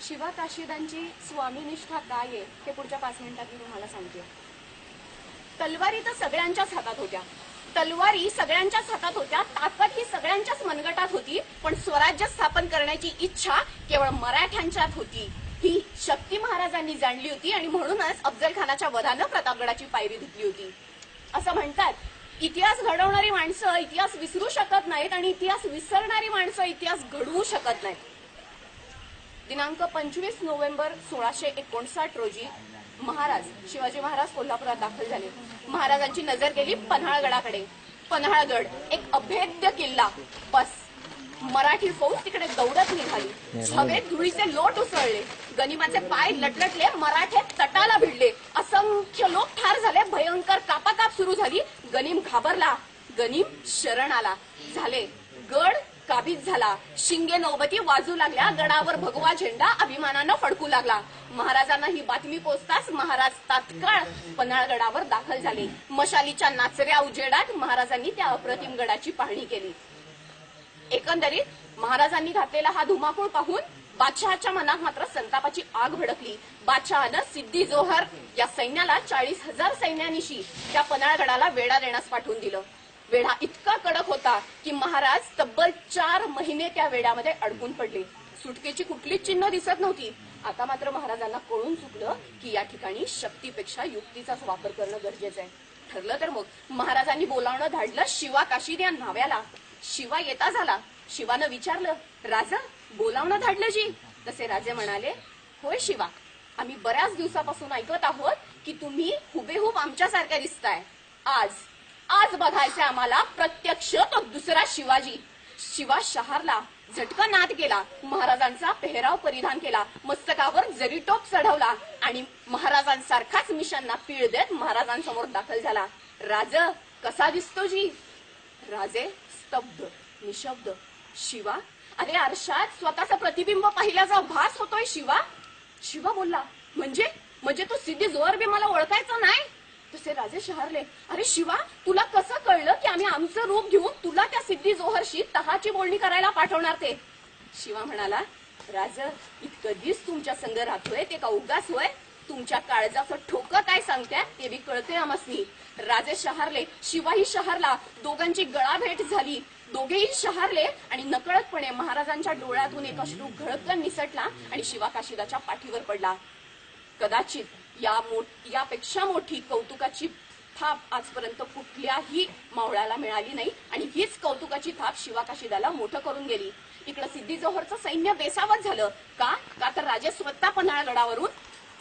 शिवा काशीदांची स्वामीनिष्ठा काय आहे हे पुढच्या 5 मिनिटात मी तुम्हाला सांगते. तलवारी तर सगळ्यांच्याच हातात होत्या, तलवारी सगळ्यांच्याच हातात होत्या, ताकद ही सगळ्यांच्याच मनगटात होती, पण स्वराज्य स्थापन करण्याची इच्छा केवळ मराठ्यांच्यात होती. ही शक्ती महाराजांनी जाणली होती आणि म्हणूनच अफजल खानाच्या वधानं प्रतापगडाची पायरी धुतली होती. असं म्हणतात, इतिहास घडवणारी माणसं इतिहास विसरू शकत नाहीत आणि इतिहास विसरणारी माणसं इतिहास घडवू शकत नाहीत. दिनांक 25 नोव्हेंबर 1659 रोजी शिवाजी महाराज कोल्हापुरात दाखल झाले. महाराजांची नजर गेली पन्हाळगडाकडे. पन्हाळगड एक अभेद्य किल्ला. बस मराठी फौज तिकडे दौडत निघाली. हवेत धुळीचे लोट उसळले, गनिमाचे पाय लटलटले, मराठे तटाला भिडले, असंख्य लोक ठार झाले, भयंकर कापाकाप सुरू झाली. गनिम घाबरला, गनिम शरण आला. झाले गड काबीज झाला. शिंगे नौबती वाजू लागल्या, गडावर भगवा झेंडा अभिमानानं फडकू लागला. महाराजांना ही बातमी पोचताच महाराज तात्काळ पन्हाळगडावर दाखल झाले. मशालीच्या नाचऱ्या उजेडात महाराजांनी त्या अप्रतिम गडाची पाहणी केली. एकंदरीत महाराजांनी घातलेला हा धुमाकूळ पाहून बादशहाच्या मनात मात्र संतापाची आग भडकली. बादशहानं सिद्दी जोहर या सैन्याला 40,000 सैन्यानिशी त्या पन्हाळगडाला वेढा देण्यास पाठवून दिलं. वेढा इतका कडक होता की महाराज तब्बल 4 महिने त्या वेढ्यामध्ये अडकून पडले. सुटकेची कुठलीच चिन्ह दिसत नव्हती. आता मात्र महाराजांना कळून चुकलं की या ठिकाणी शक्तीपेक्षा युक्तीचाच वापर करणं गरजेचं आहे. ठरलं तर मग महाराजांनी बोलावणं धाडलं शिवा काशीद या नाव्याला. शिवा येता झाला. शिवानं विचारलं, राजा बोलावणं धाडलं जी? तसे राजे म्हणाले, होय शिवा, आम्ही बऱ्याच दिवसापासून ऐकत आहोत की तुम्ही हुबेहूब आमच्यासारख्या दिसताय. आज बघायचे आम्हाला प्रत्यक्ष तो दुसरा शिवाजी. शिवा शहारला, झटका नाद केला, महाराजांचा पेहराव परिधान केला, मस्तकावर जरीटोप चढवला आणि महाराजांसारखाच मिशांना पीळ देत महाराजांसमोर दाखल झाला. राज कसा दिसतो जी? राजे स्तब्ध, निशब्द. शिवा, अरे आरशात स्वतःचं प्रतिबिंब पाहिल्याचा भास होतोय शिवा. शिवा बोलला, म्हणजे तू सिद्धी जोहर बी मला ओळखायचं नाही? तसे राजे शहारले, अरे शिवा, तुला कसं कळलं की आम्ही आमचं रूप घेऊन तुला त्या सिद्धी जोहरशी तहाची बोलणी करायला पाठवणार ते? शिवा म्हणाला, राज, कधीच तुमच्या संग राहतोय ते का उगाच होय? तुमच्या काळजाचं ठोकं काय सांगताय ते बी कळते आमसनी. राजे शहारले, शिवाही शहारला. दोघांची गळाभेट झाली. दोघेही शहारले आणि नकळतपणे महाराजांच्या डोळ्यातून एक अश्रू घळकन निसटला आणि शिवा काशीदाच्या पाठीवर पडला. कदाचित यापेक्षा मोठी कौतुकाची थाप आजपर्यंत कुठल्याही मावळ्याला मिळाली नाही आणि हीच कौतुकाची थाप शिवा काशीदाला मोठं करून गेली. इकडं सिद्धी जोहरचं सैन्य बेसावत झालं. का तर राजे स्वतः पन्हाळगडावरून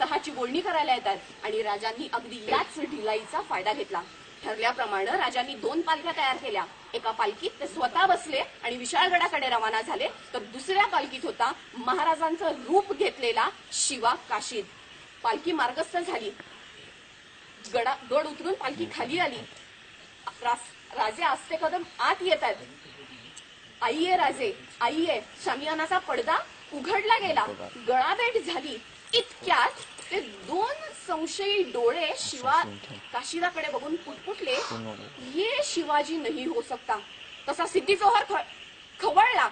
तहाची बोलणी करायला येतात आणि राजांनी अगदी याच ढिलाईचा फायदा घेतला. ठरल्याप्रमाणे राजांनी 2 पालख्या तयार केल्या. एका पालखीत ते स्वतः बसले आणि विशाळगडाकडे रवाना झाले, तर दुसऱ्या पालखीत होता महाराजांचं रूप घेतलेला शिवा काशीद. पालखी मार्गस्थ झाली. गड उतरून पालखी खाली आली. राजे आस्ते कदम आत येतात. आईये राजे, आईये. शामियानाचा पडदा उघडला गेला. गळाभेट झाली. इतक्यात ते 2 संशयी डोळे शिवा काशीदाकडे बघून पुटपुटले, ये शिवाजी नहीं हो सकता. तसा सिद्धी जोहर खवळला.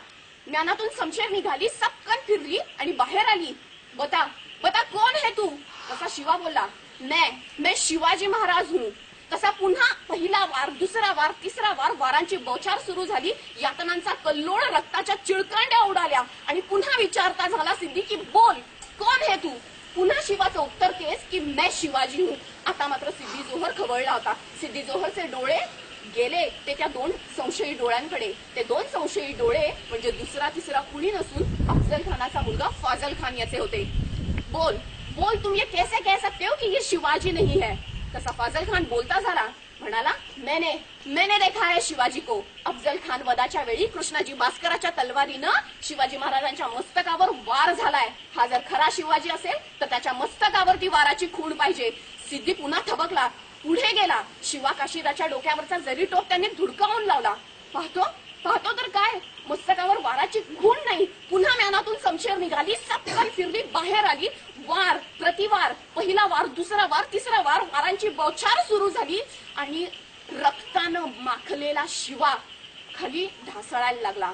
म्यानातून शमशेर निघाली, सपकन फिरली आणि बाहेर आली. बता कौन है तू? तसा शिवा बोलला, मैं शिवाजी महाराज हूं. तसा पुन्हा पहिला वार, दुसरा वार, तिसरा वार, वारांची बौछार सुरू झाली. यातनांचा कल्लोळ, रक्ताच्या चिळकांड्या उडाल्या आणि पुन्हा विचारता झाला सिद्धी की बोल, कौन है तू? पुन्हा शिवाचं उत्तर तेच की मैं शिवाजी हूं. आता मात्र सिद्धी जोहर खवळला होता. सिद्धी जोहरचे डोळे गेले ते त्या 2 संशयी डोळ्यांकडे. ते 2 संशयी डोळे म्हणजे दुसरा तिसरा कुणी नसून अफजल खानाचा मुलगा फाजल खान याचे होते. बोल, तुम ये कैसे कह सकते हो कि ये शिवाजी नहीं है? तसा फाजल खान बोलता झाला. म्हणाला, मैंने देखा है शिवाजी को. अफजल खान वधाच्या वेळी कृष्णाजी भास्कराच्या तलवारीनं शिवाजी महाराजांच्या मस्तकावर वार झालाय. हा जर खरा शिवाजी असेल तर त्याच्या मस्तकावरती वाराची खूण पाहिजे. सिद्धी पुन्हा थबकला, पुढे गेला. शिवा काशीदाच्या डोक्यावरचा जरी टोप त्यांनी धुडकावून लावला. पाहतो तर काय, मस्तकावर वाराची खूण नाही. पुन्हा म्यानातून शमशेर निघाली, सपकन फिरली, बाहेर आली. वार, प्रतिवार, पहिला वार, दुसरा वार, तिसरा वार, वारांची बौछार सुरू झाली आणि रक्तानं माखलेला शिवा खाली ढासळायला लागला.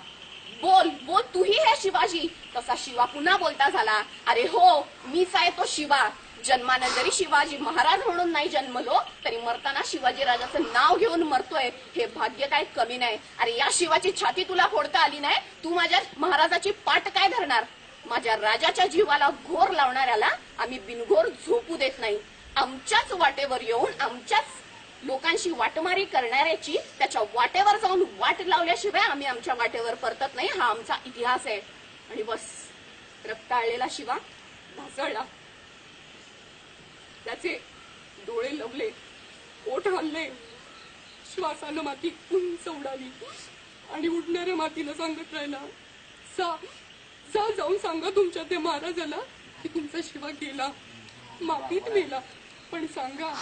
बोल बोल तूही हे शिवाजी. तसा शिवा पुन्हा बोलता झाला, अरे हो मीच आहे तो शिवा. जन्मानं जरी शिवाजी महाराज म्हणून नाही जन्मलो तरी मरताना शिवाजी राजाचं नाव घेऊन मरतोय हे भाग्य काय कमी नाही. अरे या शिवाची छाती तुला फोडता आली नाही, तू माझ्या महाराजाची पाठ काय धरणार. माझ्या राजाच्या जीवाला घोर लावणाऱ्याला आम्ही बिनघोर झोपू देत नाही. आमच्याच वाटेवर येऊन आमच्याच लोकांशी वाटमारी करणाऱ्याची त्याच्या वाटेवर जाऊन वाट लावल्याशिवाय आम्ही आमच्या वाटेवर परतत नाही. हा आमचा इतिहास आहे. आणि बस रक्ताळलेला शिवा ढासळला. त्याचे डोळे लवले, ओठ हलले, श्वासानं माती उंच उडाली आणि उडणाऱ्या मातीला सांगत राहिला, जा जाऊन सांगा तुमच्या त्या महाराजाला की तुमचा शिवा गेला, मातीत मेला. पण सांगा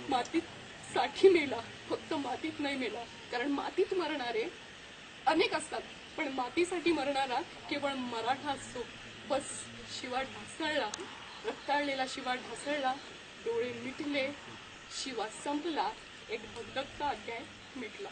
मातीत साठी मेला, फक्त मातीत नाही मेला. कारण मातीत मरणारे अनेक असतात पण मातीसाठी मरणारा केवळ मराठा असतो. बस शिवा ढासळला, रक्ताळलेला शिवा ढासळला, डोळे मिटले, शिवा संपला, एक भगदत्त अध्याय मिटला.